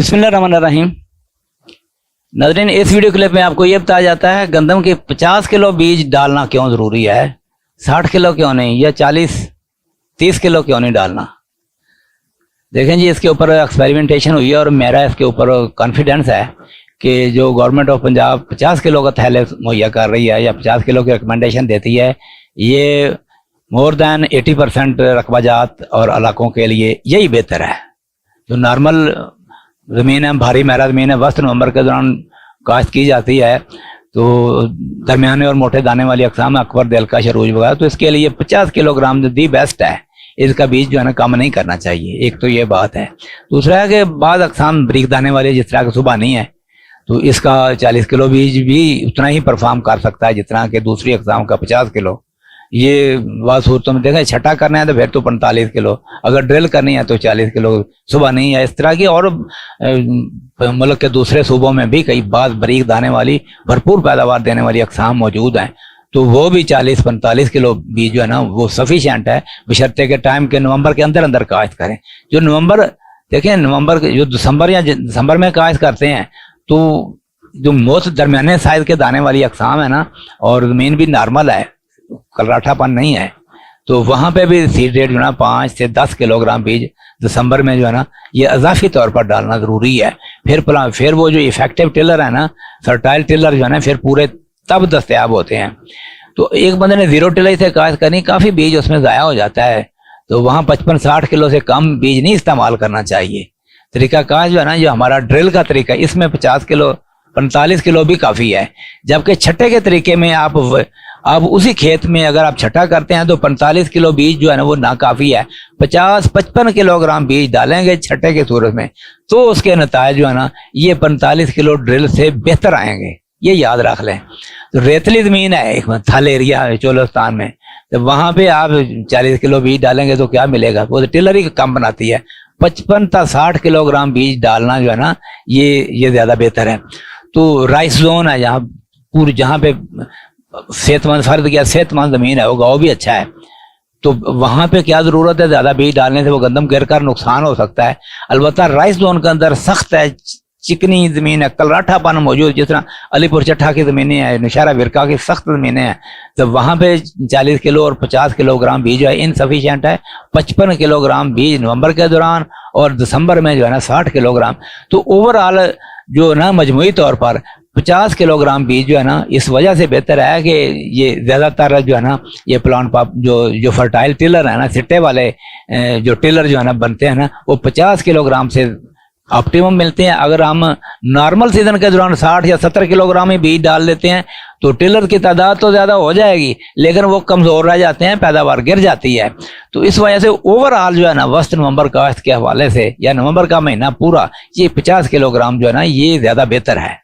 बिस्मिल्लाहिर्रहमानिर्रहीम। नाज़रीन, इस वीडियो क्लिप में आपको ये बताया जाता है गंदम के 50 किलो बीज डालना क्यों ज़रूरी है, 60 किलो क्यों नहीं, या 40-30 किलो क्यों नहीं डालना। देखें जी, इसके ऊपर एक्सपेरिमेंटेशन हुई है और मेरा इसके ऊपर कॉन्फिडेंस है कि जो गवर्नमेंट ऑफ पंजाब 50 किलो का थैले मुहैया कर रही है या 50 किलो की रिकमेंडेशन देती है, ये मोर दैन 80% रकबाजात और इलाकों के लिए यही बेहतर है। जो नॉर्मल ज़मीन है, भारी महरा ज़मीन है, वस्त नवंबर के दौरान काश्त की जाती है, तो दरमियाने और मोटे दाने वाली अक़साम अकबर, दिलकश, अरूज वगैरह, तो इसके लिए 50 किलोग्राम जो दी बेस्ट है। इसका बीज जो है ना कम नहीं करना चाहिए। एक तो ये बात है। दूसरा है कि बाद अक़साम बारीक दाने वाली जिस तरह की सुबह नहीं है, तो इसका 40 किलो बीज भी उतना ही परफॉर्म कर सकता है जितना कि दूसरी अक़साम का 50 किलो। ये बात सूरतों में देखें, छठा करना है तो फिर तो 45 किलो, अगर ड्रिल करनी है तो 40 किलो सुबह नहीं है। इस तरह की और मुल्क के दूसरे सूबों में भी कई बात बारीक दाने वाली भरपूर पैदावार देने वाली अक़साम मौजूद हैं, तो वो भी 40-45 किलो बीज जो है ना वो सफिशिएंट है, बशर्ते के टाइम के नवंबर के अंदर अंदर काश्त करें। जो नवंबर देखें, नवंबर जो दिसंबर या दिसंबर में काश्त करते हैं, तो जो मोस्ट दरमियाने साइज के दाने वाली अक़साम है ना, और ज़मीन भी नॉर्मल है, कलराठापन नहीं है, तो वहाँ पे भी सीड रेट जो है ना 5 से 10 किलोग्राम बीज दिसंबर में जो है ना ये अजाफी तौर पर डालना ज़रूरी है। फिर वो जो इफेक्टिव टिलर है ना, फर्टाइल टिलर जो है ना, फिर पूरे तब दस्तयाब होते हैं। तो एक बंदे ने जीरो टिलर से काश्त करनी, काफ़ी बीज उसमें ज़ाया हो जाता है, तो वहाँ 55-60 किलो से कम बीज नहीं इस्तेमाल करना चाहिए। तरीका काश्त जो है ना, जो हमारा ड्रिल का तरीका, इसमें 50 किलो 45 किलो भी काफ़ी है। जबकि छठे के तरीके में आप उसी खेत में अगर आप छठा करते हैं तो 45 किलो बीज जो है ना वो ना काफ़ी है। 50-55 किलोग्राम बीज डालेंगे छठे के सूरत में, तो उसके नतायज जो है ना ये 45 किलो ड्रिल से बेहतर आएंगे, ये याद रख लें। तो रेतली ज़मीन है, एक थल एरिया है चोलिस्तान में, तो वहाँ पे आप 40 किलो बीज डालेंगे तो क्या मिलेगा, वो तो टिलर ही कम बनाती है। 55-60 किलोग्राम बीज डालना जो है ना ये ज़्यादा बेहतर है। तो राइस जोन है जहाँ पे सेहतमंद फर्द या सेहतमंद ज़मीन है, वो गाँव भी अच्छा है, तो वहाँ पे क्या ज़रूरत है, ज़्यादा बीज डालने से वो गंदम गिर कर नुकसान हो सकता है। अलबत्ता राइस जोन के अंदर सख्त है, चिकनी ज़मीन है, कलराठापन मौजूद, जिस तरह अलीपुर चट्ठा की ज़मीनें हैं, नौशहरा विरका की सख्त ज़मीनें हैं, तो वहाँ पे 40 किलो और 50 किलोग्राम बीज जो है इनसफिशिएंट है। 55 किलोग्राम बीज नवंबर के दौरान और दिसंबर में जो है ना 60 किलोग्राम। तो ओवरऑल जो ना मजमूई तौर पर 50 किलोग्राम बीज जो है ना इस वजह से बेहतर है कि ये ज़्यादातर जो है ना ये प्लांट पाप जो फर्टाइल टिलर है ना, सिट्टे वाले जो टिलर जो है ना बनते हैं ना, वो 50 किलोग्राम से ऑप्टिमम मिलते हैं। अगर हम नॉर्मल सीजन के दौरान 60 या 70 किलोग्राम ही बीज डाल देते हैं तो टिलर की तादाद तो ज़्यादा हो जाएगी, लेकिन वो कमज़ोर रह जाते हैं, पैदावार गिर जाती है। तो इस वजह से ओवरऑल जो है ना वस्त नवंबर काश्त के हवाले से या नवंबर का महीना पूरा ये 50 किलोग्राम जो है ना ये ज़्यादा बेहतर है।